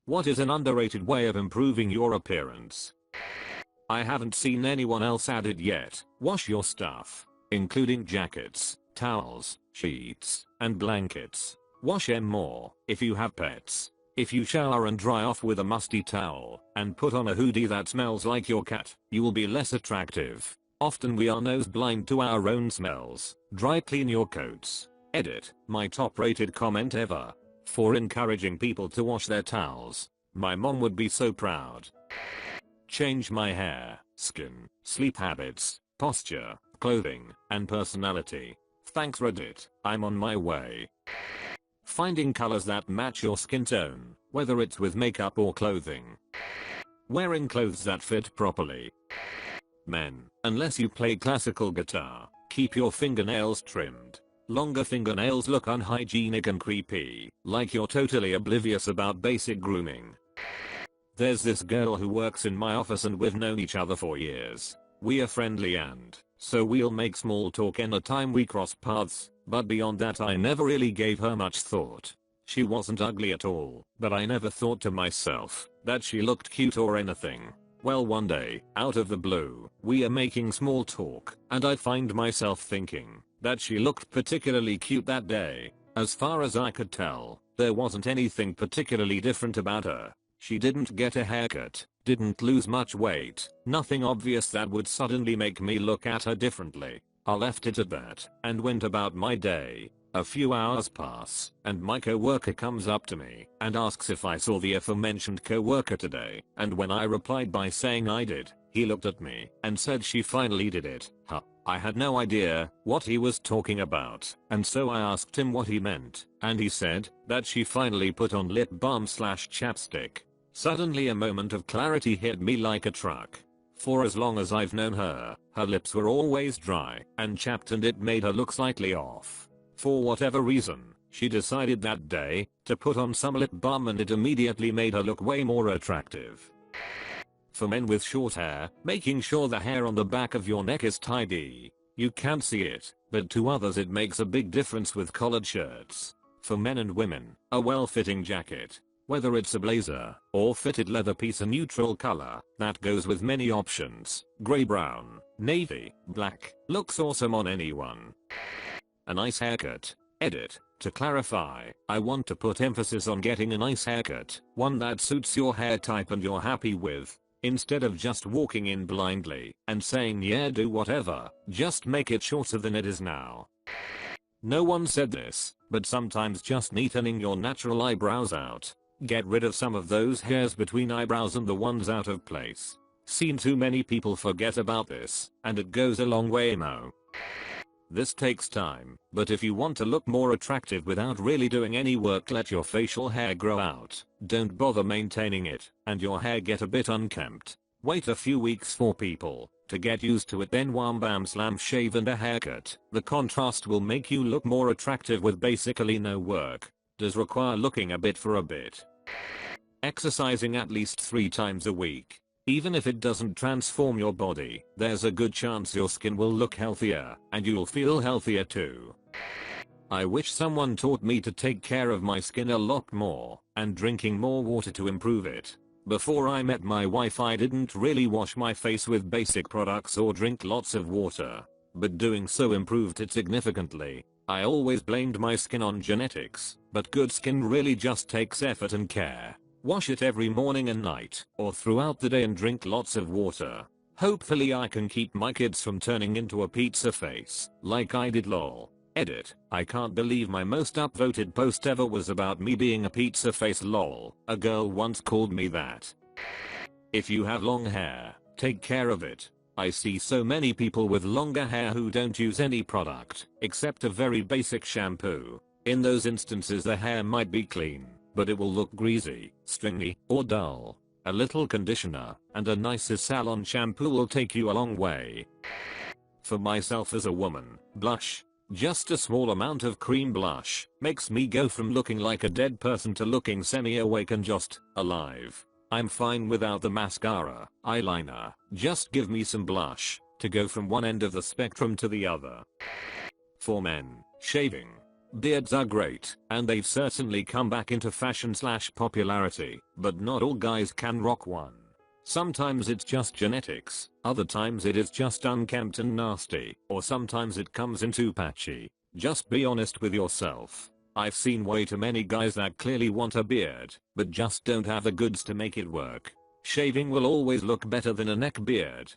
What is an underrated way of improving your appearance? I haven't seen anyone else add it yet. Wash your stuff, including jackets, towels, sheets, and blankets. Wash them more if you have pets. If you shower and dry off with a musty towel and put on a hoodie that smells like your cat, you will be less attractive. Often we are nose blind to our own smells. Dry clean your coats. Edit, my top rated comment ever. For encouraging people to wash their towels. My mom would be so proud. Change my hair, skin, sleep habits, posture, clothing, and personality. Thanks Reddit, I'm on my way. Finding colors that match your skin tone, whether it's with makeup or clothing. Wearing clothes that fit properly. Men, unless you play classical guitar, keep your fingernails trimmed. Longer fingernails look unhygienic and creepy, like you're totally oblivious about basic grooming. There's this girl who works in my office and we've known each other for years. We are friendly and so we'll make small talk anytime we cross paths, but beyond that I never really gave her much thought. She wasn't ugly at all, but I never thought to myself that she looked cute or anything. Well, one day, out of the blue, we are making small talk, and I find myself thinking that she looked particularly cute that day. As far as I could tell, there wasn't anything particularly different about her. She didn't get a haircut, didn't lose much weight, nothing obvious that would suddenly make me look at her differently. I left it at that and went about my day. A few hours pass and my coworker comes up to me and asks if I saw the aforementioned coworker today, and when I replied by saying I did, he looked at me and said she finally did it. I had no idea what he was talking about, and so I asked him what he meant, and he said that she finally put on lip balm / chapstick. Suddenly a moment of clarity hit me like a truck. For as long as I've known her, her lips were always dry and chapped, and it made her look slightly off. For whatever reason, she decided that day to put on some lip balm, and it immediately made her look way more attractive. For men with short hair, making sure the hair on the back of your neck is tidy. You can't see it, but to others it makes a big difference with collared shirts. For men and women, a well-fitting jacket, whether it's a blazer or fitted leather piece, a neutral color that goes with many options, gray, brown, navy, black, looks awesome on anyone. A nice haircut. Edit, to clarify, I want to put emphasis on getting a nice haircut, one that suits your hair type and you're happy with. Instead of just walking in blindly and saying yeah, do whatever, just make it shorter than it is now. No one said this, but sometimes just neatening your natural eyebrows out. Get rid of some of those hairs between eyebrows and the ones out of place. Seen too many people forget about this, and it goes a long way now. This takes time, but if you want to look more attractive without really doing any work, let your facial hair grow out. Don't bother maintaining it, and your hair get a bit unkempt. Wait a few weeks for people to get used to it, then wham bam slam shave and a haircut. The contrast will make you look more attractive with basically no work. Does require looking a bit for a bit. Exercising at least 3 times a week. Even if it doesn't transform your body, there's a good chance your skin will look healthier and you'll feel healthier too. I wish someone taught me to take care of my skin a lot more and drinking more water to improve it. Before I met my wife, I didn't really wash my face with basic products or drink lots of water, but doing so improved it significantly. I always blamed my skin on genetics, but good skin really just takes effort and care. Wash it every morning and night, or throughout the day, and drink lots of water. Hopefully I can keep my kids from turning into a pizza face, like I did lol. Edit, I can't believe my most upvoted post ever was about me being a pizza face lol. A girl once called me that. If you have long hair, take care of it. I see so many people with longer hair who don't use any product, except a very basic shampoo. In those instances the hair might be clean, but it will look greasy, stringy, or dull. A little conditioner and a nice salon shampoo will take you a long way. For myself as a woman, blush. Just a small amount of cream blush makes me go from looking like a dead person to looking semi-awake and just alive. I'm fine without the mascara, eyeliner. Just give me some blush to go from one end of the spectrum to the other. For men, shaving. Beards are great, and they've certainly come back into fashion/popularity, but not all guys can rock one. Sometimes it's just genetics, other times it is just unkempt and nasty, or sometimes it comes in too patchy. Just be honest with yourself. I've seen way too many guys that clearly want a beard, but just don't have the goods to make it work. Shaving will always look better than a neck beard.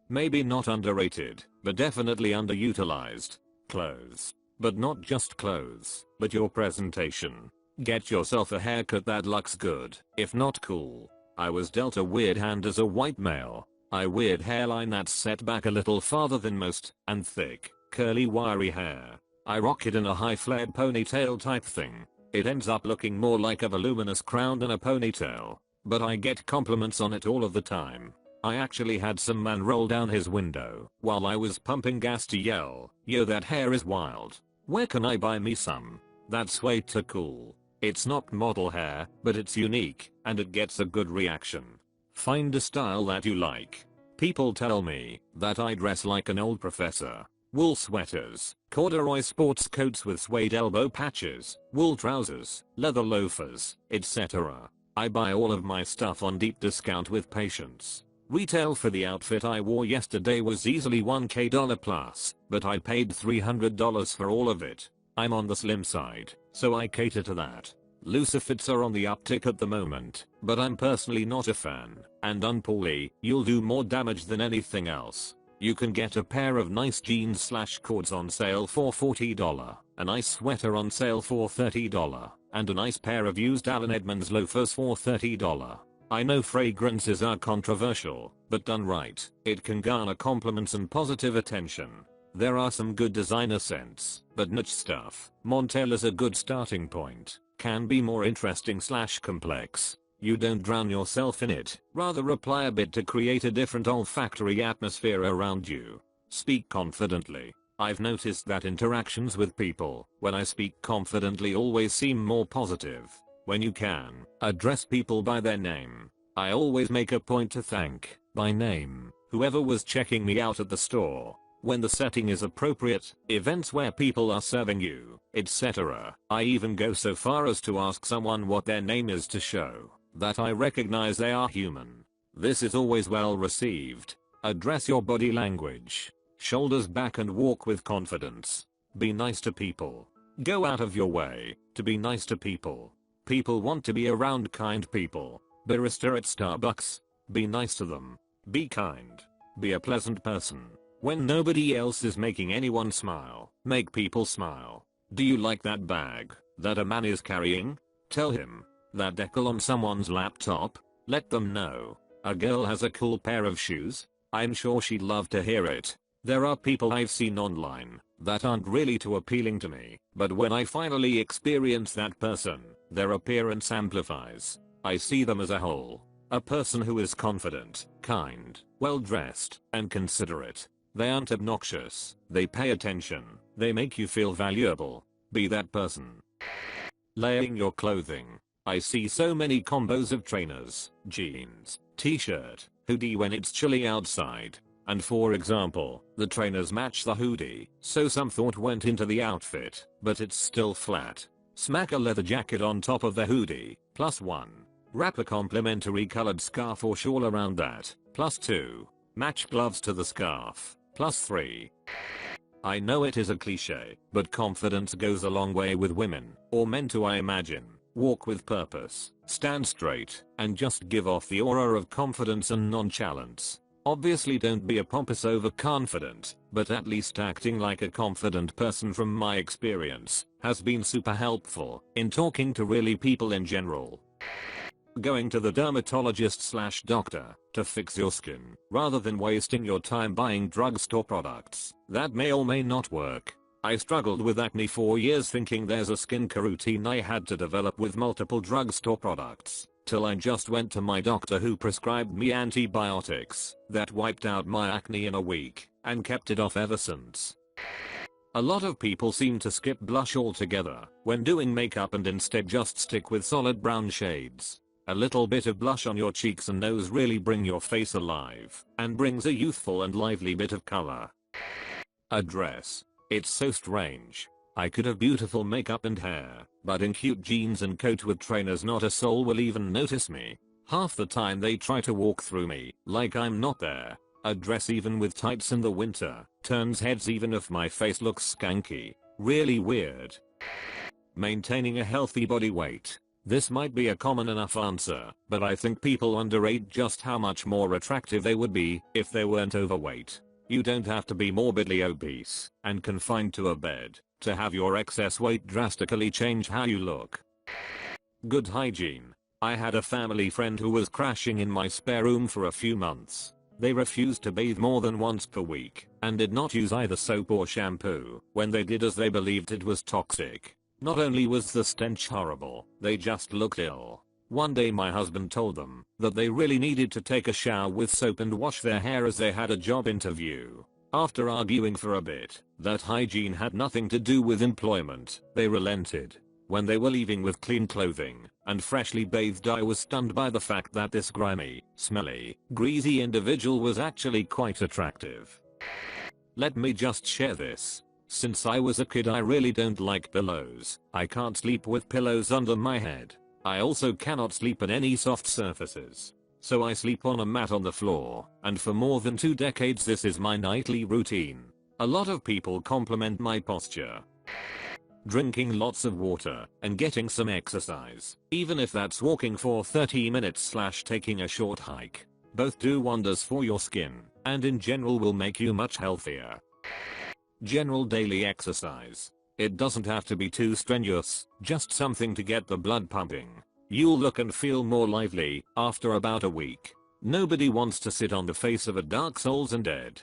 Maybe not underrated, but definitely underutilized. Clothes. But not just clothes, but your presentation. Get yourself a haircut that looks good, if not cool. I was dealt a weird hand as a white male. Weird hairline that's set back a little farther than most, and thick, curly wiry hair. I rock it in a high flared ponytail type thing. It ends up looking more like a voluminous crown than a ponytail, but I get compliments on it all of the time. I actually had some man roll down his window while I was pumping gas to yell, "Yo, that hair is wild. Where can I buy me some?" That's way too cool. It's not model hair, but it's unique, and it gets a good reaction. Find a style that you like. People tell me that I dress like an old professor. Wool sweaters, corduroy sports coats with suede elbow patches, wool trousers, leather loafers, etc. I buy all of my stuff on deep discount with patience. Retail for the outfit I wore yesterday was easily $1K plus, but I paid $300 for all of it. I'm on the slim side, so I cater to that. Looser fits are on the uptick at the moment, but I'm personally not a fan, and unpoorly, you'll do more damage than anything else. You can get a pair of nice jeans/cords on sale for $40, a nice sweater on sale for $30, and a nice pair of used Allen Edmonds loafers for $30. I know fragrances are controversial, but done right, it can garner compliments and positive attention. There are some good designer scents, but niche stuff, Montel is a good starting point, can be more interesting/complex. You don't drown yourself in it, rather apply a bit to create a different olfactory atmosphere around you. Speak confidently. I've noticed that interactions with people, when I speak confidently, always seem more positive. When you can, address people by their name. I always make a point to thank, by name, whoever was checking me out at the store. When the setting is appropriate, events where people are serving you, etc. I even go so far as to ask someone what their name is to show that I recognize they are human. This is always well received. Address your body language. Shoulders back and walk with confidence. Be nice to people. Go out of your way to be nice to people. People want to be around kind people. Barista at Starbucks. Be nice to them. Be kind. Be a pleasant person. When nobody else is making anyone smile, make people smile. Do you like that bag that a man is carrying? Tell him. That decal on someone's laptop? Let them know. A girl has a cool pair of shoes? I'm sure she'd love to hear it. There are people I've seen online that aren't really too appealing to me, but when I finally experience that person, their appearance amplifies. I see them as a whole. A person who is confident, kind, well dressed, and considerate. They aren't obnoxious. They pay attention. They make you feel valuable. Be that person. Layering your clothing. I see so many combos of trainers, jeans, t-shirt, hoodie when it's chilly outside. And for example, the trainers match the hoodie, so some thought went into the outfit, but it's still flat. Smack a leather jacket on top of the hoodie, +1. Wrap a complementary colored scarf or shawl around that, +2. Match gloves to the scarf, +3. I know it is a cliche, but confidence goes a long way with women, or men too, I imagine. Walk with purpose, stand straight, and just give off the aura of confidence and nonchalance. Obviously don't be a pompous overconfident, but at least acting like a confident person from my experience has been super helpful in talking to really people in general. Going to the dermatologist/doctor to fix your skin rather than wasting your time buying drugstore products that may or may not work. I struggled with acne for years thinking there's a skincare routine I had to develop with multiple drugstore products, till I just went to my doctor who prescribed me antibiotics that wiped out my acne in a week and kept it off ever since. A lot of people seem to skip blush altogether when doing makeup and instead just stick with solid brown shades. A little bit of blush on your cheeks and nose really bring your face alive and brings a youthful and lively bit of color. A dress. It's so strange. I could have beautiful makeup and hair, but in cute jeans and coat with trainers not a soul will even notice me. Half the time they try to walk through me like I'm not there. A dress even with tights in the winter turns heads even if my face looks skanky. Really weird. Maintaining a healthy body weight. This might be a common enough answer, but I think people underrate just how much more attractive they would be if they weren't overweight. You don't have to be morbidly obese and confined to a bed to have your excess weight drastically change how you look. Good hygiene. I had a family friend who was crashing in my spare room for a few months. They refused to bathe more than once per week and did not use either soap or shampoo when they did, as they believed it was toxic. Not only was the stench horrible, they just looked ill. One day my husband told them that they really needed to take a shower with soap and wash their hair as they had a job interview. After arguing for a bit that hygiene had nothing to do with employment, they relented. When they were leaving with clean clothing and freshly bathed, I was stunned by the fact that this grimy, smelly, greasy individual was actually quite attractive. Let me just share this. Since I was a kid, I really don't like pillows. I can't sleep with pillows under my head. I also cannot sleep on any soft surfaces. So I sleep on a mat on the floor, and for more than 2 decades this is my nightly routine. A lot of people compliment my posture. Drinking lots of water and getting some exercise, even if that's walking for 30 minutes / taking a short hike. Both do wonders for your skin and in general will make you much healthier. General daily exercise. It doesn't have to be too strenuous, just something to get the blood pumping. You'll look and feel more lively after about a week. Nobody wants to sit on the face of a Dark Souls undead.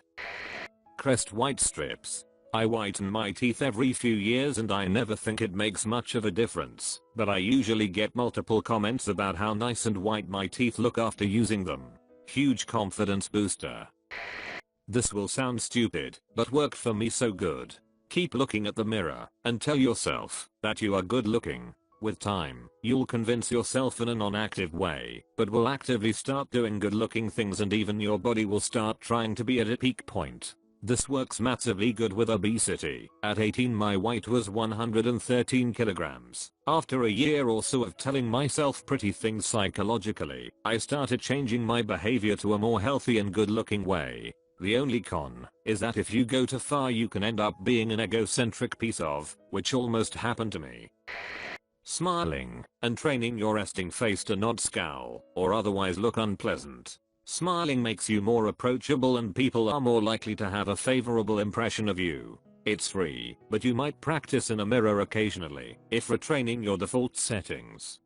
Crest white strips. I whiten my teeth every few years and I never think it makes much of a difference, but I usually get multiple comments about how nice and white my teeth look after using them. Huge confidence booster. This will sound stupid, but worked for me so good. Keep looking at the mirror and tell yourself that you are good looking. With time, you'll convince yourself in a non-active way, but will actively start doing good looking things, and even your body will start trying to be at a peak point. This works massively good with obesity. At 18 my weight was 113 kilograms. After a year or so of telling myself pretty things psychologically, I started changing my behavior to a more healthy and good looking way. The only con is that if you go too far you can end up being an egocentric piece of, which almost happened to me. Smiling and training your resting face to not scowl or otherwise look unpleasant. Smiling makes you more approachable and people are more likely to have a favorable impression of you. It's free, but you might practice in a mirror occasionally if retraining your default settings.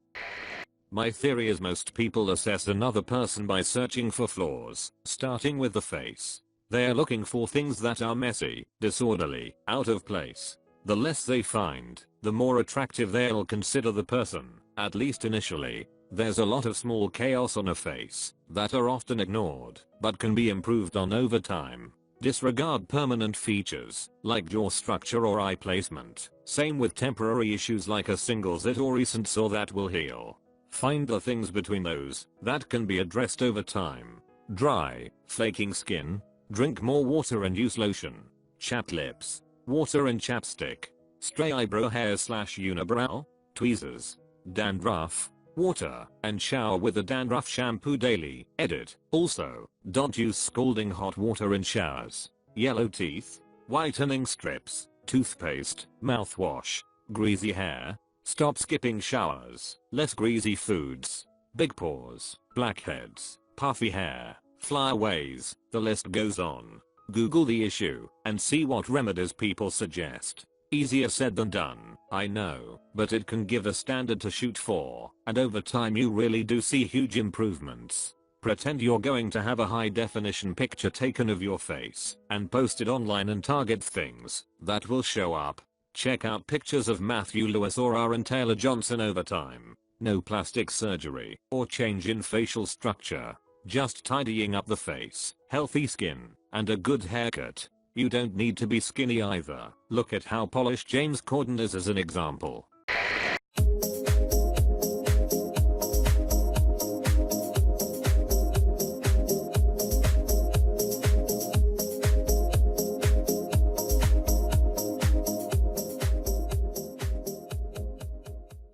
My theory is most people assess another person by searching for flaws, starting with the face. They are looking for things that are messy, disorderly, out of place. The less they find, the more attractive they'll consider the person, at least initially. There's a lot of small chaos on a face that are often ignored, but can be improved on over time. Disregard permanent features, like jaw structure or eye placement. Same with temporary issues like a single zit or recent sore that will heal. Find the things between those that can be addressed over time. Dry, flaking skin. Drink more water and use lotion. Chapped lips. Water and chapstick. Stray eyebrow hair / unibrow. Tweezers. Dandruff. Water and shower with a dandruff shampoo daily. Edit. Also, don't use scalding hot water in showers. Yellow teeth. Whitening strips. Toothpaste. Mouthwash. Greasy hair. Stop skipping showers. Less greasy foods. Big pores. Blackheads. Puffy hair. Flyaways. The list goes on. Google the issue and see what remedies people suggest. Easier said than done, I know, but it can give a standard to shoot for, and over time you really do see huge improvements. Pretend you're going to have a high definition picture taken of your face and post it online and target things that will show up. Check out pictures of Matthew Lewis or Aaron Taylor Johnson over time. No plastic surgery or change in facial structure. Just tidying up the face, healthy skin, and a good haircut. You don't need to be skinny either. Look at how polished James Corden is as an example.